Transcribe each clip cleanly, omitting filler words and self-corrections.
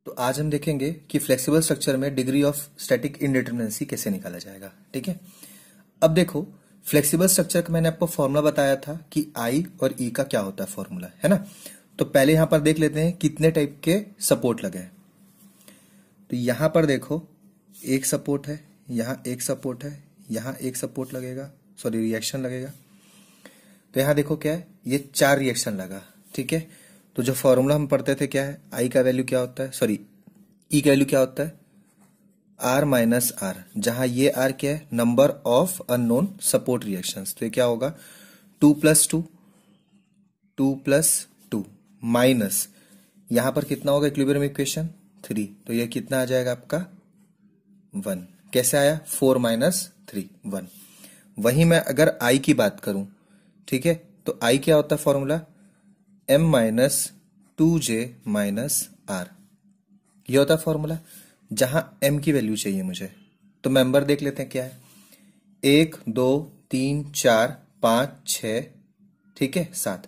तो आज हम देखेंगे कि फ्लेक्सिबल स्ट्रक्चर में डिग्री ऑफ स्टैटिक इंडिटरमिनेंसी कैसे निकाला जाएगा। ठीक है, अब देखो फ्लेक्सिबल स्ट्रक्चर का मैंने आपको फॉर्मूला बताया था कि आई और ई का क्या होता है फॉर्मूला, है ना। तो पहले यहां पर देख लेते हैं कितने टाइप के सपोर्ट लगे हैं। तो यहां पर देखो एक सपोर्ट है, यहां एक सपोर्ट है, यहां एक सपोर्ट लगेगा, सॉरी रिएक्शन लगेगा। तो यहां देखो क्या है, ये 4 रिएक्शन लगा। ठीक है, तो जो फॉर्मूला हम पढ़ते थे क्या है, आई का वैल्यू क्या होता है, सॉरी ई का वैल्यू क्या होता है, आर माइनस आर, जहां ये आर क्या है, number of unknown support reactions. तो ये क्या होगा 2 + 2 2 + 2 माइनस यहां पर कितना होगा इक्विलिब्रियम इक्वेशन 3, तो ये कितना आ जाएगा आपका 1। कैसे आया 4 - 3 1। वहीं मैं अगर आई की बात करूं, ठीक है, तो आई क्या होता है फॉर्मूला m - 2j - r, ये होता है फॉर्मूला जहां m की वैल्यू चाहिए मुझे। तो मेंबर देख लेते हैं क्या है, 1 2 3 4 5 6, ठीक है 7।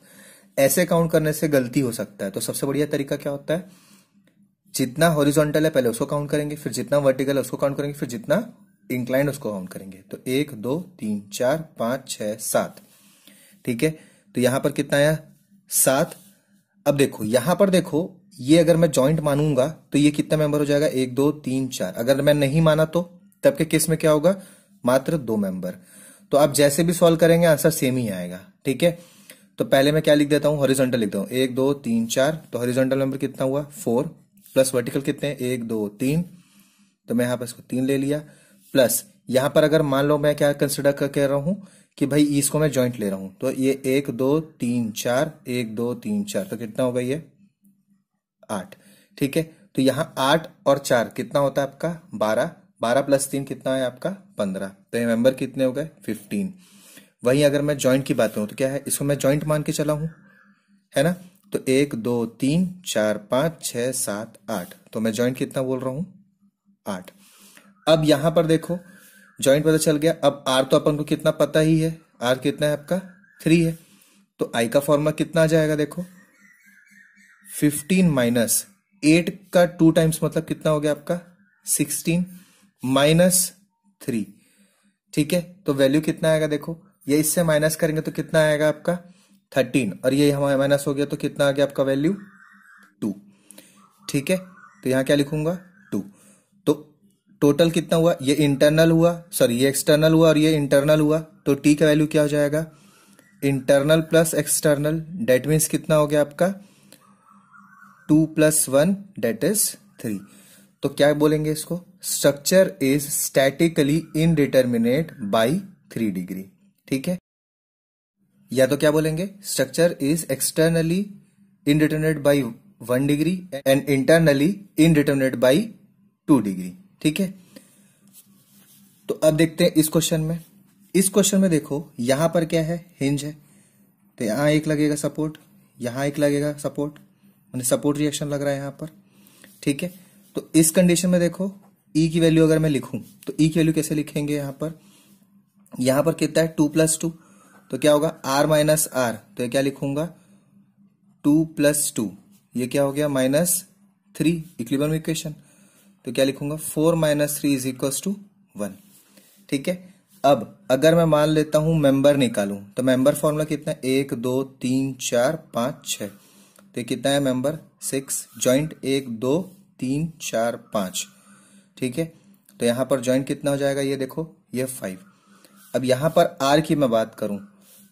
ऐसे काउंट करने से गलती हो सकता है, तो सबसे बढ़िया तरीका क्या होता है, जितना हॉरिजॉन्टल है पहले उसको काउंट करेंगे, फिर जितना वर्टिकल है उसको काउंट करेंगे, फिर जितना इंक्लाइंड उसको काउंट करेंगे। तो 1 2 3 4 5 6 7, ठीक है। तो यहां पर कितना आया 7। अब देखो यहां पर देखो, ये अगर मैं जॉइंट मानूंगा तो ये कितना मेंबर हो जाएगा 1 2 3 4। अगर मैं नहीं माना तो तब के केस में क्या होगा, मात्र 2 मेंबर। तो आप जैसे भी सॉल्व करेंगे आंसर सेम ही आएगा। ठीक है, तो पहले मैं क्या लिख देता हूं, हॉरिजॉन्टल लिखता हूं 1 2 3 4। तो हॉरिजॉन्टल नंबर कितना हुआ 4, प्लस वर्टिकल कितने 1 2 3, तो मैं यहां पर इसको 3 ले लिया। प्लस यहां पर अगर मान लो मैं क्या कंसिडर कर कह रहा हूं कि भाई इसको मैं जॉइंट ले रहा हूं, तो ये 1 2 3 4 1 2 3 4, तो कितना होगा ये 8। ठीक है, तो यहां 8 और 4 कितना होता है आपका 12, 12 + 3 कितना है आपका 15। तो ये मेंबर कितने हो गए 15। वहीं अगर मैं जॉइंट की बात करूं तो क्या है, इसको मैं जॉइंट मान के चला हूं, है ना। तो 1 2 3 4 5 6 7 8, तो मैं जॉइंट कितना बोल रहा हूं 8। अब यहां पर देखो जॉइंट पता चल गया। अब आर तो अपन को कितना पता ही है, आर कितना है आपका 3 है। तो आई का फॉर्मूला कितना आ जाएगा देखो 15 - 8 का 2 टाइम्स मतलब कितना हो गया आपका 16 - 3। ठीक है, तो वैल्यू कितना आएगा देखो, ये इससे माइनस करेंगे तो कितना आएगा आपका 13, और ये हमारा माइनस हो गया तो कितना आ गया आपका वैल्यू 2। ठीक है, तो यहां क्या लिखूंगा 2। तो टोटल कितना हुआ, ये इंटरनल हुआ, सॉरी ये एक्सटर्नल हुआ और ये इंटरनल हुआ। तो टी का वैल्यू क्या हो जाएगा, internal plus external, date means कितना हो गया आपका 2 + 1 डेट इज 3। तो क्या बोलेंगे इसको, structure is statically indeterminate by 3 degree. ठीक है, या तो क्या बोलेंगे, structure is externally indeterminate by 1 degree and internally indeterminate by 2 degree. ठीक है, तो अब देखते हैं इस क्वेश्चन में। इस क्वेश्चन में देखो यहां पर क्या है, हिंज है, तो यहां एक लगेगा सपोर्ट, यहां एक लगेगा सपोर्ट, मैंने सपोर्ट रिएक्शन लग रहा है यहां पर। ठीक है, तो इस कंडीशन में देखो ई की वैल्यू अगर मैं लिखूं तो ई की वैल्यू कैसे लिखेंगे, यहां पर कितना है 2 + 2, तो क्या होगा आर माइनस आर, तो ये क्या लिखूंगा 2 + 2, ये क्या हो गया -3 इक्विलिब्रियम इक्वेशन। तो क्या लिखूंगा 4 - 3 = 1। ठीक है, अब अगर मैं मान लेता हूं मेंबर निकालूं, तो मेंबर फॉर्मूला कितना है 1 2 3 4 5 6, तो कितना है मेंबर 6। जॉइंट 1 2 3 4 5, ठीक है, तो यहां पर जॉइंट कितना हो जाएगा, ये देखो ये 5। अब यहां पर आर की मैं बात करूं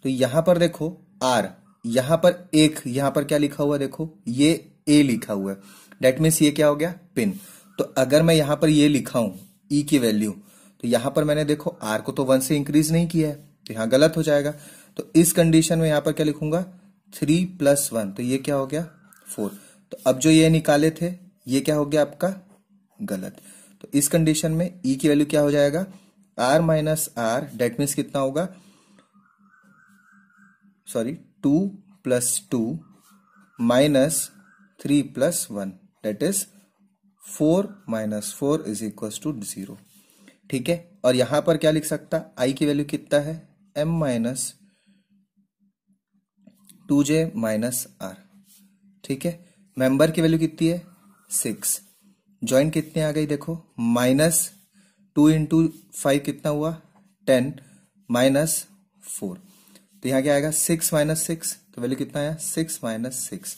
तो यहां पर देखो आर, यहां पर एक, यहां पर क्या लिखा हुआ है देखो, ये ए लिखा हुआ है, डेट मीन्स ये क्या हो गया पिन। तो अगर मैं यहां पर ये लिखा हूं ई की वैल्यू, तो यहां पर मैंने देखो आर को तो 1 से इंक्रीज नहीं किया है, तो यहां गलत हो जाएगा। तो इस कंडीशन में यहां पर क्या लिखूंगा 3 + 1, तो ये क्या हो गया 4। तो अब जो ये निकाले थे ये क्या हो गया आपका गलत। तो इस कंडीशन में ई की वैल्यू क्या हो जाएगा r minus r, that means कितना होगा, सॉरी 2 + 2 - 3 + 1, डेट इज 4 - 4 = 0। ठीक है, और यहां पर क्या लिख सकता, आई की वैल्यू कितना है m - 2j - r। ठीक है, मेंबर की वैल्यू कितनी है 6, जॉइंट कितने आ गई देखो, -2 × 5 कितना हुआ 10 -4, तो यहाँ क्या आएगा 6 - 6, तो वैल्यू कितना आया 6 - 6।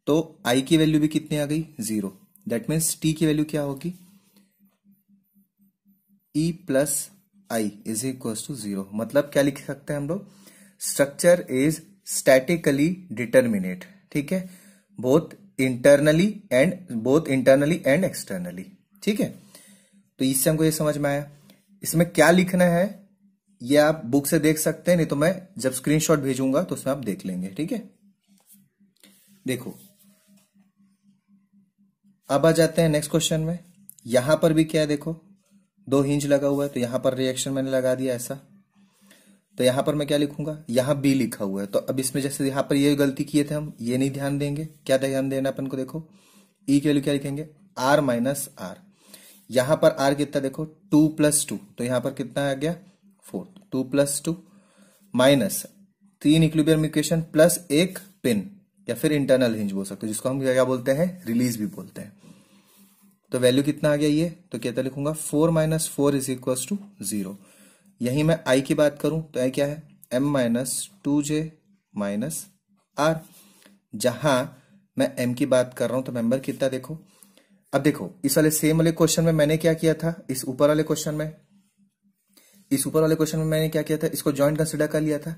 तो आई की वैल्यू भी कितनी आ गई 0। दैट मीन्स टी की वैल्यू क्या होगी E + I = 0। मतलब क्या लिख सकते हैं हम लोग, स्ट्रक्चर इज स्टैटिकली डिटर्मिनेट, ठीक है, बोथ इंटरनली एंड एक्सटर्नली, ठीक है। तो इससे हमको ये समझ में आया। इसमें क्या लिखना है ये आप बुक से देख सकते हैं, नहीं तो मैं जब स्क्रीनशॉट भेजूंगा तो उसमें आप देख लेंगे, ठीक है। देखो अब आ जाते हैं नेक्स्ट क्वेश्चन में। यहां पर भी क्या है देखो, 2 हिंज लगा हुआ है, तो यहां पर रिएक्शन मैंने लगा दिया ऐसा। तो यहां पर मैं क्या लिखूंगा, यहां बी लिखा हुआ है, तो अब इसमें जैसे यहां पर ये गलती किए थे हम, ये नहीं ध्यान देंगे। क्या ध्यान देना अपन को, देखो ई की वैल्यू क्या लिखेंगे R - R। यहां पर R कितना देखो 2 + 2, तो यहां पर कितना आ गया 4, 2 + 2 माइनस 3 इक्विलिब्रियम इक्वेशन प्लस एक पिन या फिर इंटरनल हिंज बोल सकते हो, जिसको हम क्या बोलते हैं रिलीज भी बोलते हैं। तो वैल्यू कितना आ गया ये, तो कहता लिखूंगा 4 - 4 = 0। यही मैं आई की बात करूं तो आई क्या है M - 2J - R। जहां मैं M की बात कर रहा हूं तो मेंबर कितना देखो। अब देखो इस वाले सेम वाले क्वेश्चन में मैंने क्या किया था, इस ऊपर वाले क्वेश्चन में मैंने क्या किया था, इसको जॉइंट कंसिडर कर लिया था।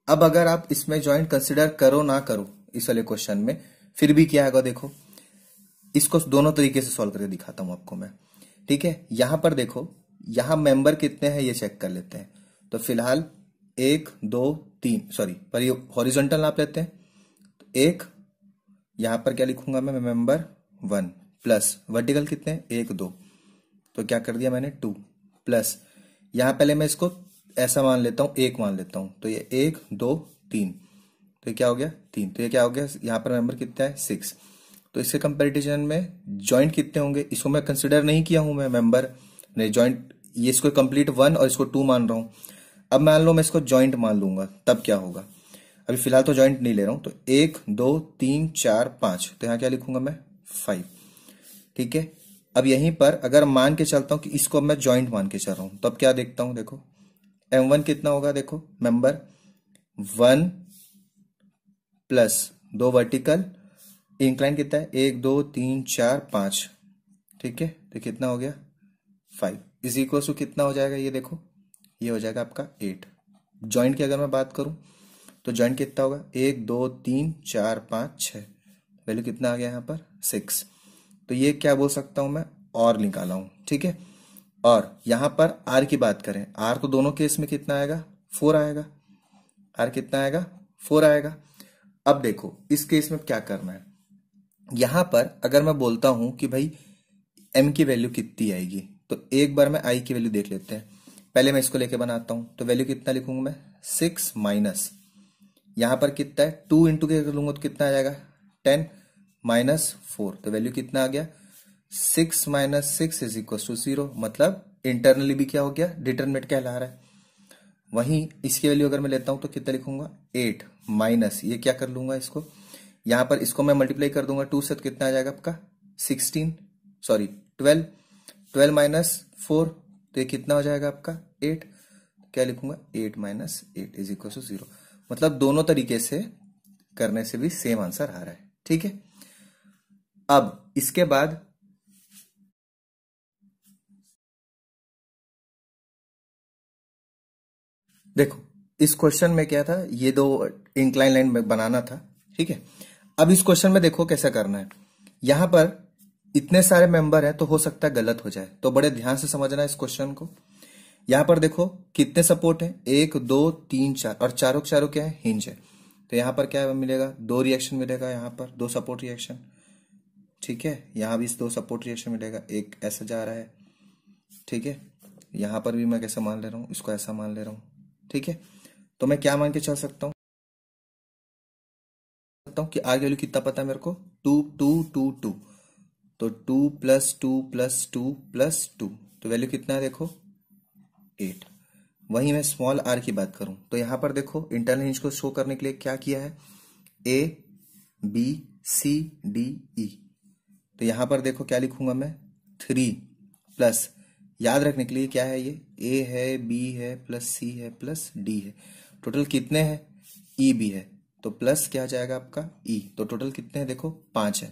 अब अगर आप इसमें जॉइंट कंसिडर करो ना करो इस वाले क्वेश्चन में, फिर भी क्या होगा देखो, इसको दोनों तरीके से सॉल्व करके दिखाता हूं आपको मैं, ठीक है। यहां पर देखो, यहां मेंबर कितने हैं ये चेक कर लेते हैं। तो फिलहाल 1 2 3, सॉरी पर ये हॉरिजॉन्टल नाप लेते हैं। तो 1, यहां पर क्या लिखूंगा मैं मेंबर 1 प्लस वर्टिकल कितने 1 2, तो क्या कर दिया मैंने 2 प्लस, यहां पहले मैं इसको ऐसा मान लेता हूं 1 मान लेता हूं, तो ये 1 2 3, तो ये क्या हो गया 3, तो ये क्या हो गया यहां पर मेंबर कितना है 6। तो इसके कंपैरिजन में जॉइंट कितने होंगे, इसको मैं कंसिडर नहीं किया हूं मैं मेंबर ने जॉइंट, ये इसको कंप्लीट 1 और इसको 2 मान रहा हूं। अब मान लो मैं इसको जॉइंट मान लूंगा तब क्या होगा, अभी फिलहाल तो जॉइंट नहीं ले रहा हूं। तो 1 2 3 4 5, तो यहां क्या लिखूंगा मैं 5, ठीक है। अब यहीं पर अगर मान के चलता हूं कि इसको मैं जॉइंट मान के चल रहा हूं, तो अब क्या देखता हूं देखो M1 कितना होगा देखो मेंबर 1 प्लस 2 वर्टिकल, इंक्लाइन कितना है 1 2 3 4 5, ठीक है। तो कितना हो गया 5 = कितना हो जाएगा ये देखो, ये हो जाएगा आपका 8। जॉइंट की अगर मैं बात करूं तो जॉइंट कितना होगा 1 2 3 4 5 6, वैल्यू कितना आ गया यहाँ पर 6। तो ये क्या बोल सकता हूं मैं और निकाला हूं, ठीक है। और यहां पर R की बात करें, R तो दोनों केस में कितना आएगा 4 आएगा, R कितना आएगा 4 आएगा। अब देखो इस केस में क्या करना है, यहां पर अगर मैं बोलता हूं कि भाई M की वैल्यू कितनी आएगी, तो एक बार मैं I की वैल्यू देख लेते हैं। पहले मैं इसको लेके बनाता हूं, तो वैल्यू कितना लिखूंगा मैं 6 माइनस, यहां पर कितना है 2 इंटू के लूंगा तो कितना आ जाएगा 10 -4, तो वैल्यू कितना आ गया 6 - 6 = 0। मतलब इंटरनली भी क्या हो गया डिटरमिनेट कहला रहा है। वहीं इसकी वैल्यू अगर मैं लेता हूं तो कितना लिखूंगा 8 माइनस, ये क्या कर लूंगा इसको, यहां पर इसको मैं मल्टीप्लाई कर दूंगा 2 से, तो कितना आ जाएगा आपका 12 -4, तो ये कितना हो जाएगा आपका 8। क्या लिखूंगा 8 - 8 = 0। मतलब दोनों तरीके से करने से भी सेम आंसर आ रहा है, ठीक है। अब इसके बाद देखो इस क्वेश्चन में क्या था, ये 2 इंक्लाइन लाइन बनाना था, ठीक है। अब इस क्वेश्चन में देखो कैसा करना है, यहां पर इतने सारे मेंबर हैं तो हो सकता है गलत हो जाए, तो बड़े ध्यान से समझना इस क्वेश्चन को। यहां पर देखो कितने सपोर्ट है 1 2 3 4, और चारों चारों क्या है हिंज है। तो यहां पर क्या मिलेगा 2 रिएक्शन मिलेगा, यहां पर 2 सपोर्ट रिएक्शन, ठीक है। यहां भी 2 सपोर्ट रिएक्शन मिलेगा, एक ऐसा जा रहा है, ठीक है। यहां पर भी मैं कैसा मान ले रहा हूं, इसको ऐसा मान ले रहा हूं, ठीक है। तो मैं क्या मान के चल सकता हूं कि आगे वैल्यू कितना पता है मेरे को 2 2 2 2, तो 2 + 2 + 2 + 2, तो वैल्यू कितना है देखो 8। वहीं मैं स्मॉल r की बात करूं तो यहां पर देखो इंटरनल हिंज को शो करने के लिए क्या किया है A B C D E, तो यहां पर देखो क्या लिखूंगा मैं, 3 प्लस, याद रखने के लिए क्या है, ये ए है, बी है, प्लस सी है, प्लस डी है। टोटल कितने हैं, ई बी है, तो प्लस क्या आ जाएगा आपका ई। तो टोटल कितने हैं देखो 5 है।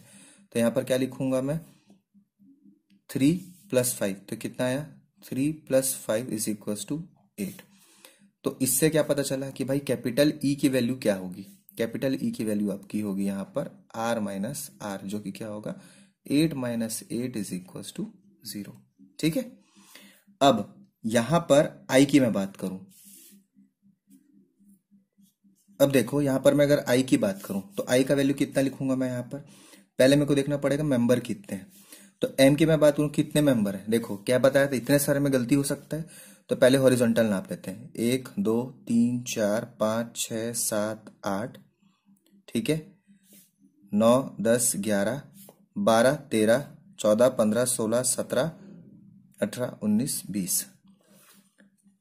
तो यहाँ पर क्या लिखूंगा मैं, 3 प्लस 5, तो कितना आया, 3 प्लस 5 इज इक्वल टू 8। तो इससे क्या पता चला कि भाई कैपिटल ई की वैल्यू क्या होगी, कैपिटल ई की वैल्यू आपकी होगी यहाँ पर आर माइनस आर, जो कि क्या होगा 8 माइनस 8 इज इक्वल टू 0। ठीक है, अब यहां पर आई की मैं बात करूं, अब देखो यहां पर मैं अगर आई की बात करूं तो आई का वैल्यू कितना लिखूंगा मैं यहाँ पर, पहले मेरे को देखना पड़ेगा मेंबर कितने हैं। तो एम की मैं बात करूं कितने मेंबर है, देखो क्या बताया था, इतने सारे में गलती हो सकता है, तो पहले हॉरिजॉन्टल नाप लेते हैं, 1 2 3 4 5 6 7 8, ठीक है, 9 10 11 12 13 14 15 16 17 18 19 20।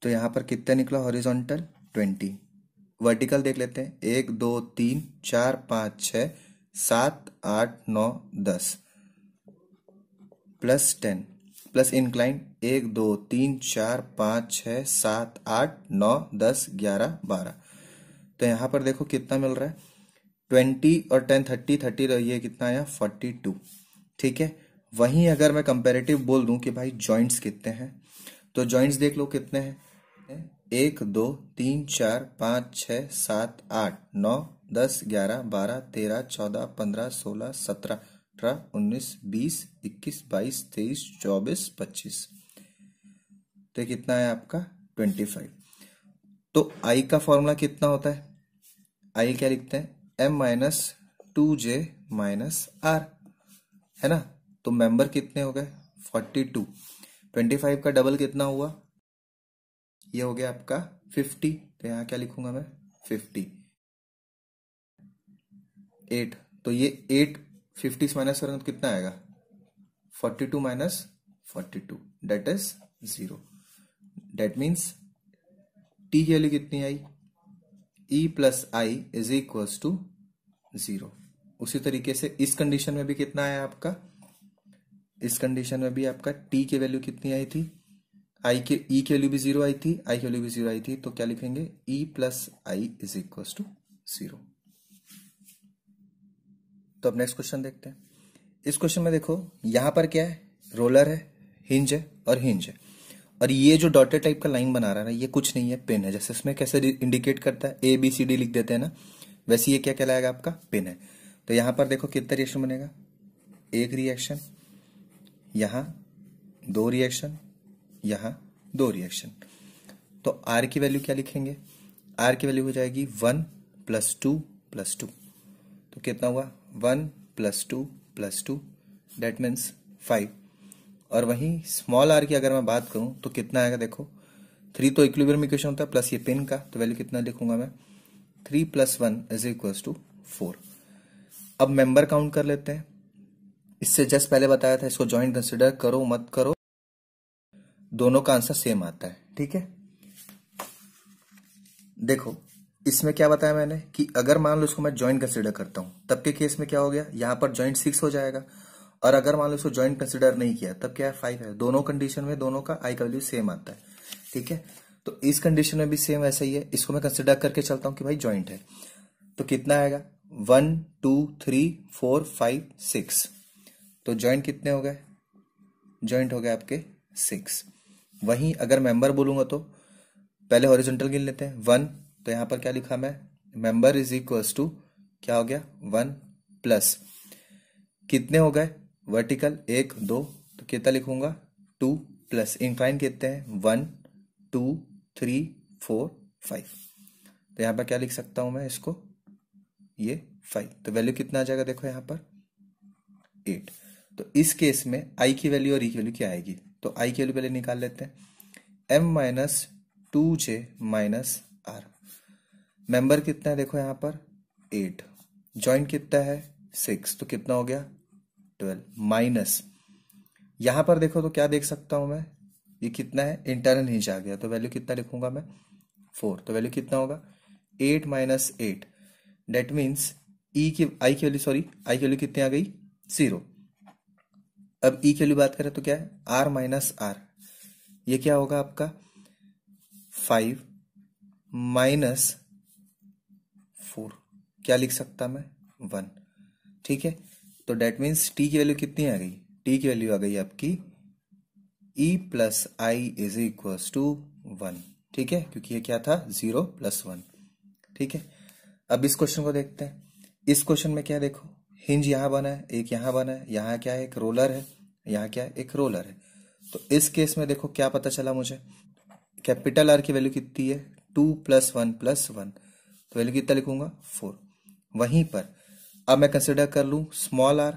तो यहां पर कितना निकला हॉरिजॉन्टल 20। वर्टिकल देख लेते हैं, 1 2 3 4 5 6 7 8 9 10 प्लस 10 प्लस इंक्लाइन 1 2 3 4 5 6 7 8 9 10 11 12। तो यहां पर देखो कितना मिल रहा है, 20 और 10 30 30, ये कितना आया 42। ठीक है, वहीं अगर मैं कंपैरेटिव बोल दूं कि भाई जॉइंट्स कितने हैं, तो जॉइंट्स देख लो कितने हैं, 1 2 3 4 5 6 7 8 9 10 11 12 13 14 15 16 17 18 19 20 21 22 23 24 25। तो कितना है आपका 25। तो आई का फॉर्मूला कितना होता है, आई क्या लिखते हैं, m minus 2j minus are, है ना। तो मेंबर कितने हो गए 42, 25 का डबल कितना हुआ, ये हो गया आपका 50। तो यहां क्या लिखूंगा मैं 50, 8। तो ये 8 50 से माइनस करेंगे तो कितना आएगा 42 minus 42, that is 0। That means T की वैल्यू कितनी आई, E plus I is equals to 0। उसी तरीके से इस कंडीशन में भी कितना आया आपका, इस कंडीशन में भी आपका टी की वैल्यू कितनी आई थी, आई के ई की वैल्यू भी 0 आई थी, आई की वैल्यू भी 0 आई थी। तो क्या लिखेंगे e plus I is equals to 0। तो अब नेक्स्ट क्वेश्चन देखते हैं। इस क्वेश्चन में देखो यहां पर क्या है, रोलर है, हिंज है और हिंज है, और ये जो डॉटेड टाइप का लाइन बना रहा है ना, ये कुछ नहीं है, पिन है। जैसे इसमें कैसे इंडिकेट करता है ABCD लिख देते हैं ना, वैसे ये क्या कहलाएगा आपका पिन है। तो यहां पर देखो कितना रिएक्शन बनेगा, एक रिएक्शन, यहां 2 रिएक्शन, यहां 2 रिएक्शन। तो आर की वैल्यू क्या लिखेंगे, आर की वैल्यू हो जाएगी 1 प्लस 2 प्लस 2। तो कितना हुआ 1 प्लस 2 प्लस 2, डेट मीन्स 5। और वहीं स्मॉल आर की अगर मैं बात करूं तो कितना आएगा, देखो 3 तो इक्विलिब्रियम इक्वेशन होता है प्लस ये पिन का, तो वैल्यू कितना लिखूंगा मैं 3 प्लस 1 इज इक्वल्स टू 4। अब मेंबर काउंट कर लेते हैं, इससे जस्ट पहले बताया था इसको ज्वाइंट कंसिडर करो मत करो, दोनों का आंसर सेम आता है। ठीक है, देखो इसमें क्या बताया मैंने कि अगर मान लो इसको मैं ज्वाइंट कंसिडर करता हूं तब के केस में क्या हो गया, यहां पर ज्वाइंट 6 हो जाएगा, और अगर मान लो इसको ज्वाइंट कंसिडर नहीं किया तब क्या है 5 है। दोनों कंडीशन में दोनों का आई का वैल्यू सेम आता है। ठीक है, तो इस कंडीशन में भी सेम ऐसा ही है, इसको मैं कंसिडर करके चलता हूं कि भाई ज्वाइंट है, तो कितना आएगा 1 2 3 4 5 6। तो ज्वाइंट कितने हो गए, ज्वाइंट हो गए आपके 6। वहीं अगर मेंबर बोलूंगा तो पहले हॉरिजॉन्टल गिन लेते हैं 1, तो यहां पर क्या लिखा मैं, मेंबर इज इक्वल्स टू क्या हो गया 1 प्लस कितने हो गए वर्टिकल 1 2, तो कितना लिखूंगा 2 प्लस इंक्लाइन कितने हैं 1 2 3 4 5। तो यहां पर क्या लिख सकता हूं मैं इसको, ये 5। तो वैल्यू कितना आ जाएगा देखो यहां पर 8। तो इस केस में आई की वैल्यू और ई की वैल्यू क्या आएगी, तो आई की वैल्यू पहले निकाल लेते हैं, m minus 2j minus r. Member कितना है देखो यहां पर 8, जॉइंट कितना है 6, तो कितना हो गया 12 माइनस, यहां पर देखो तो क्या देख सकता हूं मैं, ये कितना है इंटरनल हिंज आ गया, तो वैल्यू कितना लिखूंगा मैं 4। तो वैल्यू कितना होगा 8 माइनस 8, डेट मीन्स ई की आई की वैल्यू सॉरी आई की वैल्यू कितनी आ गई 0। अब ई की वैल्यू बात करें तो क्या है, आर माइनस आर, ये क्या होगा आपका 5 माइनस 4, क्या लिख सकता मैं 1। ठीक है, तो डेट मीन्स टी की वैल्यू कितनी आ गई, टी की वैल्यू आ गई आपकी e plus I is equals to 1। ठीक है, क्योंकि ये क्या था 0 + 1। ठीक है, अब इस क्वेश्चन को देखते हैं। इस क्वेश्चन में क्या देखो, हिंज यहां बना है, एक यहां बना है, यहां क्या है एक रोलर है, यहां क्या है एक रोलर है। तो इस केस में देखो क्या पता चला मुझे, कैपिटल आर की वैल्यू कितनी है 2 + 1 + 1, तो वैल्यू कितना लिखूंगा 4। वहीं पर अब मैं कंसिडर कर लूं स्मॉल आर,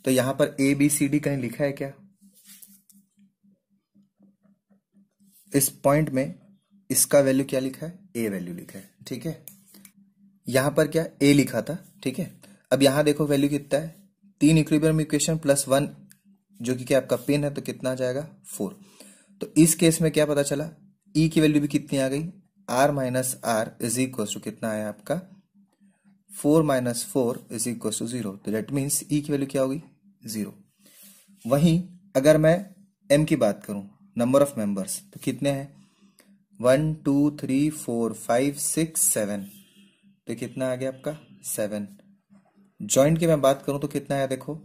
तो यहां पर ए बी सी डी कहीं लिखा है क्या, इस पॉइंट में इसका वैल्यू क्या लिखा है, ए वैल्यू लिखा है। ठीक है, यहां पर क्या ए लिखा था। ठीक है, अब यहां देखो वैल्यू कितना है, 3 इक्विलिब्रियम इक्वेशन प्लस 1 जो कि क्या आपका पिन है, तो कितना आ जाएगा 4। तो इस केस में क्या पता चला, ई की वैल्यू भी कितनी आ गई, r minus r is equal to कितना आया आपका 4 - 4 इज इक्वल टू 0। तो दैट मीन्स ई की वैल्यू क्या होगी 0। वहीं अगर मैं एम की बात करूं, नंबर ऑफ मेंबर्स, तो कितने हैं 1 2 3 4 5 6 7, तो कितना आ गया आपका 7। जॉइंट की मैं बात करूं तो कितना है देखो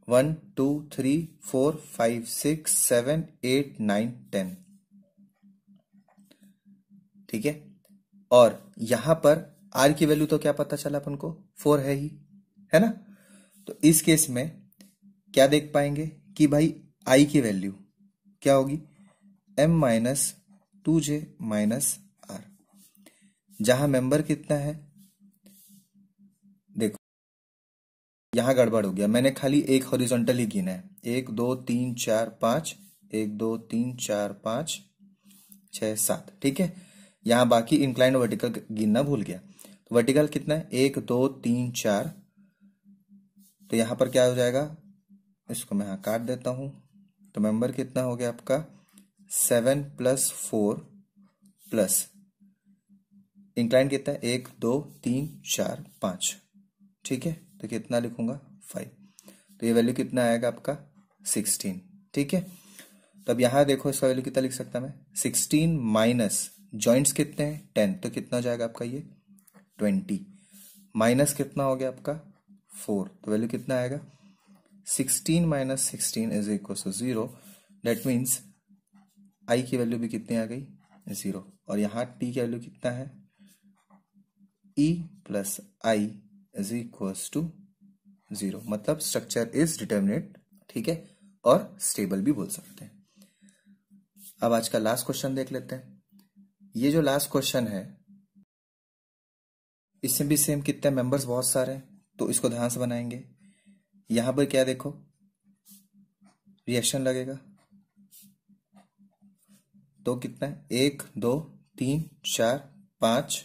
1 2 3 4 5 6 7 8 9 10। ठीक है, और यहां पर आर की वैल्यू तो क्या पता चला अपन को 4 है ही, है ना। तो इस केस में क्या देख पाएंगे कि भाई आई की वैल्यू क्या होगी m - 2j - r, जहां मेंबर कितना है, देखो यहां गड़बड़ हो गया, मैंने खाली एक हॉरिजॉन्टल ही गिना है, 1 2 3 4 5, 1 2 3 4 5 6 7। ठीक है, यहां बाकी इंक्लाइंड वर्टिकल गिनना भूल गया। तो वर्टिकल कितना है 1 2 3 4, तो यहां पर क्या हो जाएगा, इसको मैं यहां काट देता हूं। तो मेंबर कितना हो गया आपका 7 + 4 प्लस इंक्लाइन कितना है 1 2 3 4 5। ठीक है, तो कितना लिखूंगा 5, तो ये वैल्यू कितना आएगा आपका 16। ठीक है, तो अब यहां देखो इसका वैल्यू कितना लिख सकता मैं 16 माइनस जॉइंट्स कितने हैं 10, तो कितना हो जाएगा आपका ये 20, माइनस कितना हो गया आपका 4, तो वैल्यू कितना आएगा 16 - 16 is equal to 0। That means i की वैल्यू भी कितनी आ गई 0, और यहां टी की वैल्यू कितना है e plus I is equal to 0, मतलब स्ट्रक्चर इज डिटर्मिनेट। ठीक है, और स्टेबल भी बोल सकते हैं। अब आज का लास्ट क्वेश्चन देख लेते हैं। ये जो लास्ट क्वेश्चन है इसमें भी सेम कितने मेंबर्स बहुत सारे हैं, तो इसको ध्यान से बनाएंगे। यहां पर क्या देखो रिएक्शन लगेगा, तो कितना है 1 2 3 4 5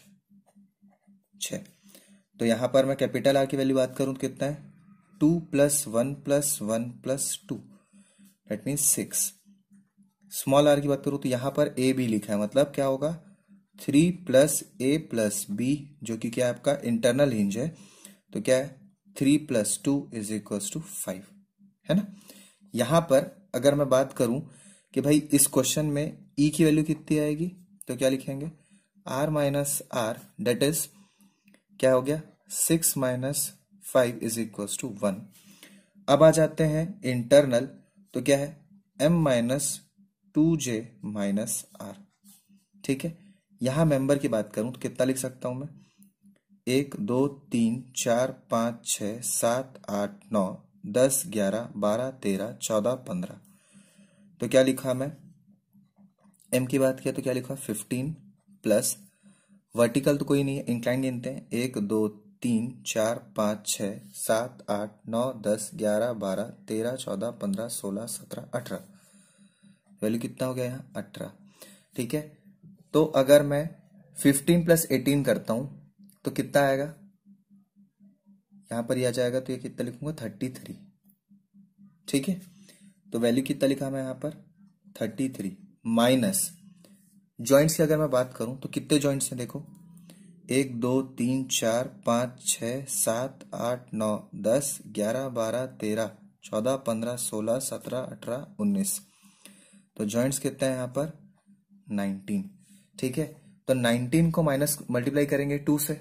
6। तो यहां पर मैं कैपिटल आर की वैल्यू बात करूं तो कितना है 2 + 1 + 1 + 2, दैट मीन्स 6। स्मॉल आर की बात करूं तो यहां पर ए बी लिखा है, मतलब क्या होगा 3 + a + b, जो कि क्या आपका इंटरनल हिंज है, तो क्या है 3 + 2 इज इक्वल टू 5, है ना। यहां पर अगर मैं बात करूं कि भाई इस क्वेश्चन में ई की वैल्यू कितनी आएगी, तो क्या लिखेंगे r minus r, that is क्या हो गया 6 - 5 इज इक्वल टू 1। अब आ जाते हैं इंटरनल, तो क्या है m - 2j - r। ठीक है, यहां मेंबर की बात करूं तो कितना लिख सकता हूं मैं 1 2 3 4 5 6 7 8 9 10 11 12 13 14 15। तो क्या लिखा मैं m की बात किया तो क्या लिखा 15 प्लस वर्टिकल तो कोई नहीं है, इंक्लाइन गिनते हैं 1 2 3 4 5 6 7 8 9 10 11 12 13 14 15 16 17 18, वैल्यू कितना हो गया यहाँ 18। ठीक है, तो अगर मैं 15 + 18 करता हूं तो कितना आएगा, यहां पर ये आ जाएगा, तो ये कितना लिखूंगा 33। ठीक है, तो वैल्यू कितना लिखा मैं यहां पर 33 माइनस जॉइंट्स की अगर मैं बात करूं तो कितने जॉइंट्स हैं देखो 1 2 3 4 5 6 7 8 9 10 11 12 13 14, 15, 16, 17, 18, 19। तो जॉइंट्स कितने हैं यहाँ पर 19। ठीक है, तो 19 को माइनस मल्टीप्लाई करेंगे 2 से,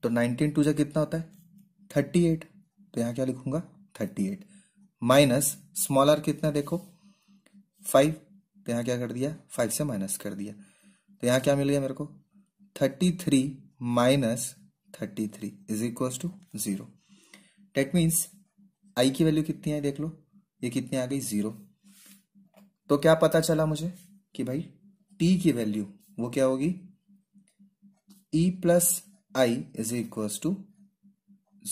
तो 19 2 जा कितना होता है 38। तो यहाँ क्या लिखूंगा 38 माइनस स्मॉल आर कितना देखो 5। तो यहाँ क्या कर दिया 5 से माइनस कर दिया, तो यहाँ क्या मिल गया मेरे को 33 minus 33 is equal to 0। That means i की वैल्यू कितनी है देख लो, ये कितनी आ गई 0। तो क्या पता चला मुझे कि भाई टी की वैल्यू वो क्या होगी e plus I is equal to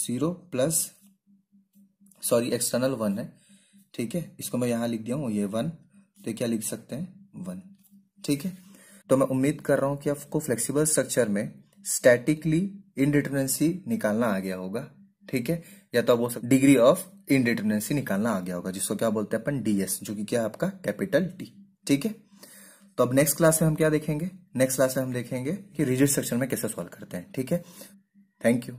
0 plus sorry external 1 है। ठीक है, इसको मैं यहां लिख दिया हूं ये 1, तो क्या लिख सकते हैं 1। ठीक है, तो मैं उम्मीद कर रहा हूं कि आपको फ्लेक्सिबल स्ट्रक्चर में स्टैटिकली इनडिटरमिनेंसी निकालना आ गया होगा। ठीक है, या तो वो डिग्री ऑफ इनडिटरमिनेंसी निकालना आ गया होगा, जिसको क्या बोलते हैं अपन डीएस, जो कि क्या है आपका कैपिटल टी। ठीक है, तो अब नेक्स्ट क्लास में हम क्या देखेंगे, नेक्स्ट क्लास में हम देखेंगे कि रिजिड स्ट्रक्चर में कैसे सॉल्व करते हैं। ठीक है, थैंक यू।